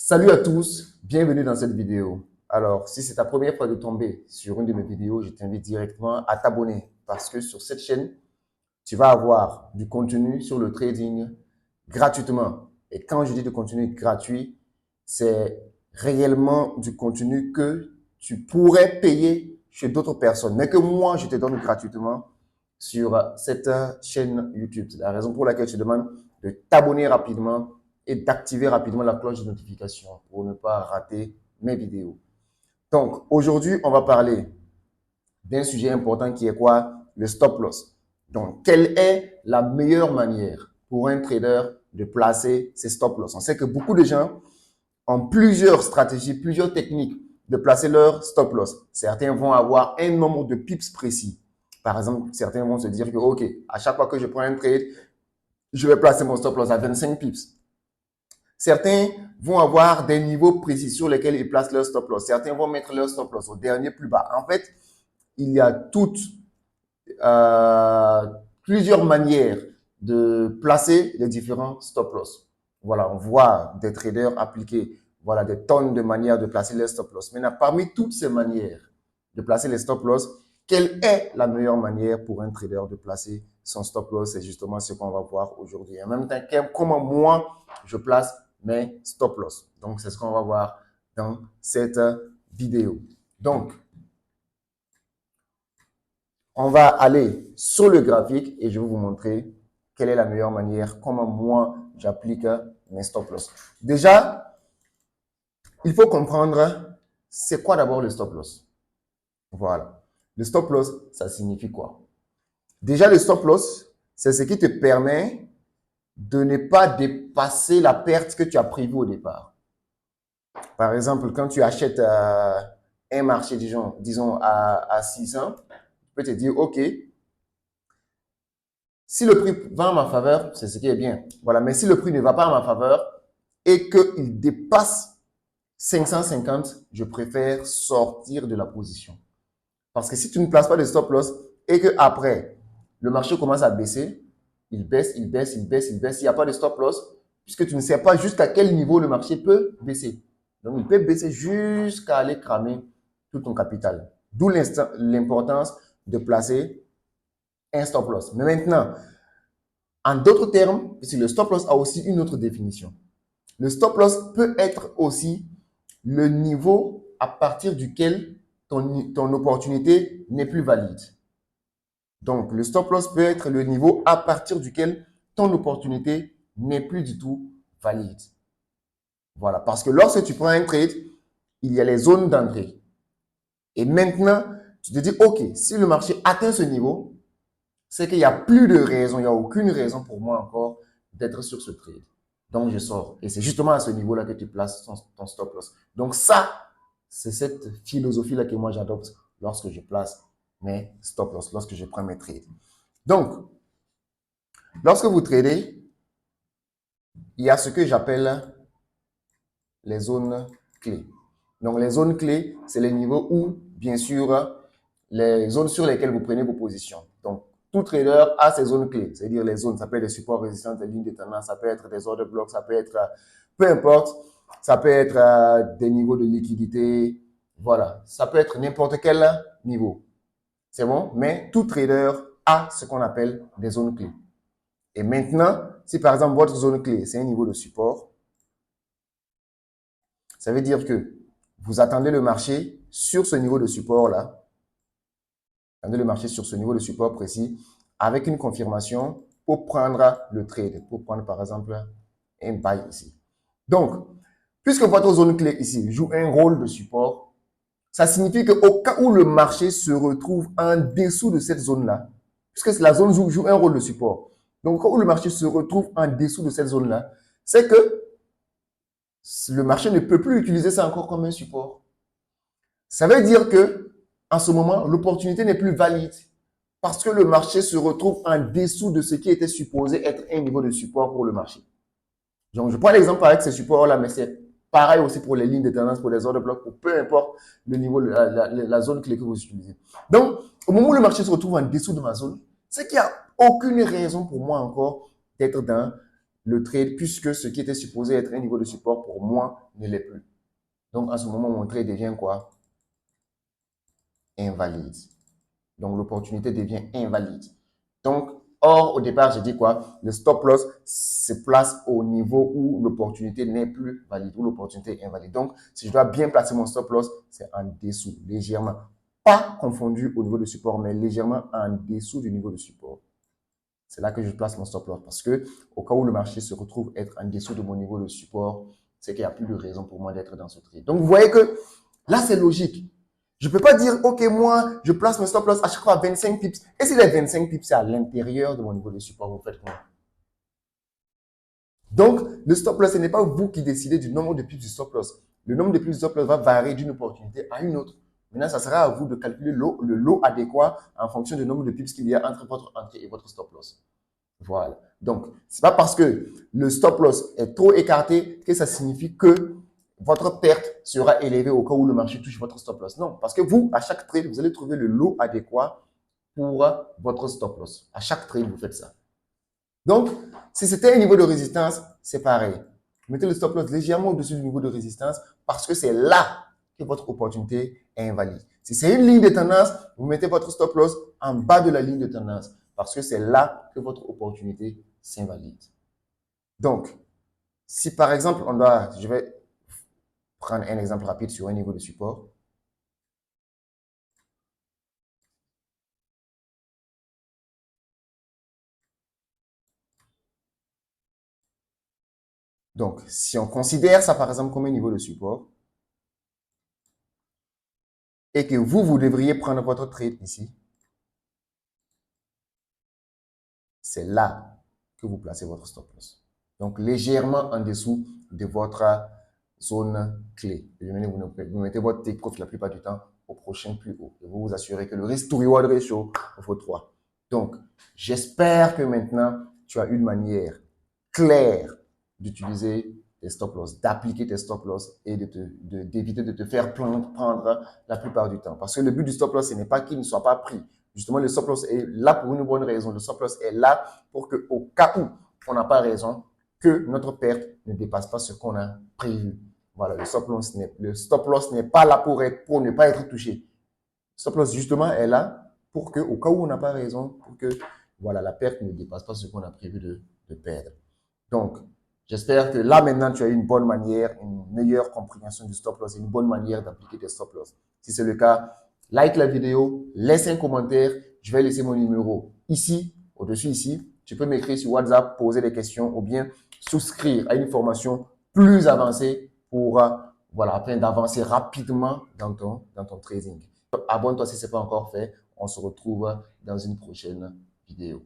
Salut à tous, bienvenue dans cette vidéo. Alors, si c'est ta première fois de tomber sur une de mes vidéos, je t'invite directement à t'abonner parce que sur cette chaîne, tu vas avoir du contenu sur le trading gratuitement. Et quand je dis du contenu gratuit, c'est réellement du contenu que tu pourrais payer chez d'autres personnes, mais que moi, je te donne gratuitement sur cette chaîne YouTube. C'est la raison pour laquelle je te demande de t'abonner rapidement et d'activer rapidement la cloche de notification pour ne pas rater mes vidéos. Donc, aujourd'hui, on va parler d'un sujet important qui est quoi? Le stop loss. Donc, quelle est la meilleure manière pour un trader de placer ses stop loss? On sait que beaucoup de gens ont plusieurs stratégies, plusieurs techniques de placer leur stop loss. Certains vont avoir un nombre de pips précis. Par exemple, certains vont se dire que, OK, à chaque fois que je prends un trade, je vais placer mon stop loss à 25 pips. Certains vont avoir des niveaux précis sur lesquels ils placent leur stop loss. Certains vont mettre leur stop loss au dernier plus bas. En fait, il y a plusieurs manières de placer les différents stop loss. Voilà, on voit des traders appliquer des tonnes de manières de placer les stop loss. Maintenant, parmi toutes ces manières de placer les stop loss, quelle est la meilleure manière pour un trader de placer son stop loss? C'est justement ce qu'on va voir aujourd'hui. En même temps, comment moi, je place mes stop loss. Donc, c'est ce qu'on va voir dans cette vidéo. Donc, on va aller sur le graphique et je vais vous montrer quelle est la meilleure manière, comment moi j'applique mes stop loss. Déjà, il faut comprendre c'est quoi d'abord le stop loss. Voilà. Le stop loss, ça signifie quoi? Déjà, le stop loss, c'est ce qui te permet de ne pas dépasser la perte que tu as prévue au départ. Par exemple, quand tu achètes un marché, disons à 600, tu peux te dire, OK, si le prix va en ma faveur, c'est ce qui est bien. Voilà. Mais si le prix ne va pas en ma faveur et qu'il dépasse 550, je préfère sortir de la position. Parce que si tu ne places pas de stop loss et que après le marché commence à baisser, il baisse, il baisse, il baisse, il baisse, il n'y a pas de stop loss puisque tu ne sais pas jusqu'à quel niveau le marché peut baisser. Donc, il peut baisser jusqu'à aller cramer tout ton capital. D'où l'importance de placer un stop loss. Mais maintenant, en d'autres termes, le stop loss a aussi une autre définition. Le stop loss peut être aussi le niveau à partir duquel ton opportunité n'est plus valide. Donc, le stop loss peut être le niveau à partir duquel ton opportunité n'est plus du tout valide. Voilà, parce que lorsque tu prends un trade, il y a les zones d'entrée. Et maintenant, tu te dis, OK, si le marché atteint ce niveau, c'est qu'il n'y a plus de raison, il n'y a aucune raison pour moi encore d'être sur ce trade. Donc, je sors. Et c'est justement à ce niveau-là que tu places ton stop loss. Donc, ça, c'est cette philosophie-là que moi j'adopte lorsque je place mes stop loss, lorsque je prends mes trades. Donc, lorsque vous tradez, il y a ce que j'appelle les zones clés. Donc, les zones clés, c'est les niveaux où, bien sûr, les zones sur lesquelles vous prenez vos positions. Donc, tout trader a ses zones clés, c'est-à-dire les zones, ça peut être des supports résistants, des lignes de tendance, ça peut être des ordres de blocs, ça peut être, peu importe, ça peut être des niveaux de liquidité, voilà, ça peut être n'importe quel niveau. C'est bon? Mais tout trader a ce qu'on appelle des zones clés. Et maintenant, si par exemple votre zone clé, c'est un niveau de support, ça veut dire que vous attendez le marché sur ce niveau de support-là, attendez le marché sur ce niveau de support précis, avec une confirmation pour prendre le trade, pour prendre par exemple un buy ici. Donc, puisque votre zone clé ici joue un rôle de support, ça signifie qu'au cas où le marché se retrouve en dessous de cette zone-là, puisque la zone joue un rôle de support, donc au cas où le marché se retrouve en dessous de cette zone-là, c'est que le marché ne peut plus utiliser ça encore comme un support. Ça veut dire que en ce moment, l'opportunité n'est plus valide parce que le marché se retrouve en dessous de ce qui était supposé être un niveau de support pour le marché. Donc, je prends l'exemple avec ces supports-là, mais c'est pareil aussi pour les lignes de tendance, pour les ordres de blocs, pour peu importe le niveau, la zone clé que vous utilisez. Donc, au moment où le marché se retrouve en dessous de ma zone, c'est qu'il n'y a aucune raison pour moi encore d'être dans le trade puisque ce qui était supposé être un niveau de support pour moi ne l'est plus. Donc, en ce moment, mon trade devient quoi? Invalide. Donc, l'opportunité devient invalide. Donc, or, au départ, j'ai dit quoi? Le stop loss se place au niveau où l'opportunité n'est plus valide, où l'opportunité est invalide. Donc, si je dois bien placer mon stop loss, c'est en dessous, légèrement. Pas confondu au niveau de support, mais légèrement en dessous du niveau de support. C'est là que je place mon stop loss parce que au cas où le marché se retrouve être en dessous de mon niveau de support, c'est qu'il n'y a plus de raison pour moi d'être dans ce trade. Donc, vous voyez que là, c'est logique. Je ne peux pas dire, OK, moi, je place mon stop loss à chaque fois à 25 pips. Et si les 25 pips, c'est à l'intérieur de mon niveau de support, vous faites quoi? Donc, le stop loss, ce n'est pas vous qui décidez du nombre de pips du stop loss. Le nombre de pips du stop loss va varier d'une opportunité à une autre. Maintenant, ça sera à vous de calculer le lot adéquat en fonction du nombre de pips qu'il y a entre votre entrée et votre stop loss. Voilà. Donc, c'est pas parce que le stop loss est trop écarté que ça signifie que votre perte sera élevée au cas où le marché touche votre stop loss. Non, parce que vous, à chaque trade, vous allez trouver le lot adéquat pour votre stop loss. À chaque trade, vous faites ça. Donc, si c'était un niveau de résistance, c'est pareil. Mettez le stop loss légèrement au-dessus du niveau de résistance parce que c'est là que votre opportunité est invalide. Si c'est une ligne de tendance, vous mettez votre stop loss en bas de la ligne de tendance parce que c'est là que votre opportunité s'invalide. Donc, si par exemple, je vais prendre un exemple rapide sur un niveau de support. Donc, si on considère ça par exemple comme un niveau de support et que vous devriez prendre votre trade ici, c'est là que vous placez votre stop loss. Donc, légèrement en dessous de votre zone clé. Vous mettez votre take profit la plupart du temps au prochain plus haut. Et vous vous assurez que le risk to reward ratio vaut 3. Donc, j'espère que maintenant, tu as une manière claire d'utiliser tes stop loss, d'appliquer tes stop loss et d'éviter de te faire prendre la plupart du temps. Parce que le but du stop loss, ce n'est pas qu'il ne soit pas pris. Justement, le stop loss est là pour une bonne raison. Le stop loss est là pour que, au cas où on n'a pas raison, que notre perte ne dépasse pas ce qu'on a prévu. Voilà, le stop loss n'est pas là pour ne pas être touché. Le stop loss, justement, est là pour que, au cas où on n'a pas raison, pour que voilà, la perte ne dépasse pas ce qu'on a prévu de perdre. Donc, j'espère que là, maintenant, tu as une bonne manière, une meilleure compréhension du stop loss et une bonne manière d'appliquer tes stop loss. Si c'est le cas, like la vidéo, laisse un commentaire. Je vais laisser mon numéro ici, au-dessus ici. Tu peux m'écrire sur WhatsApp, poser des questions ou bien souscrire à une formation plus avancée pour, voilà, afin d'avancer rapidement dans ton trading. Abonne-toi si ce n'est pas encore fait. On se retrouve dans une prochaine vidéo.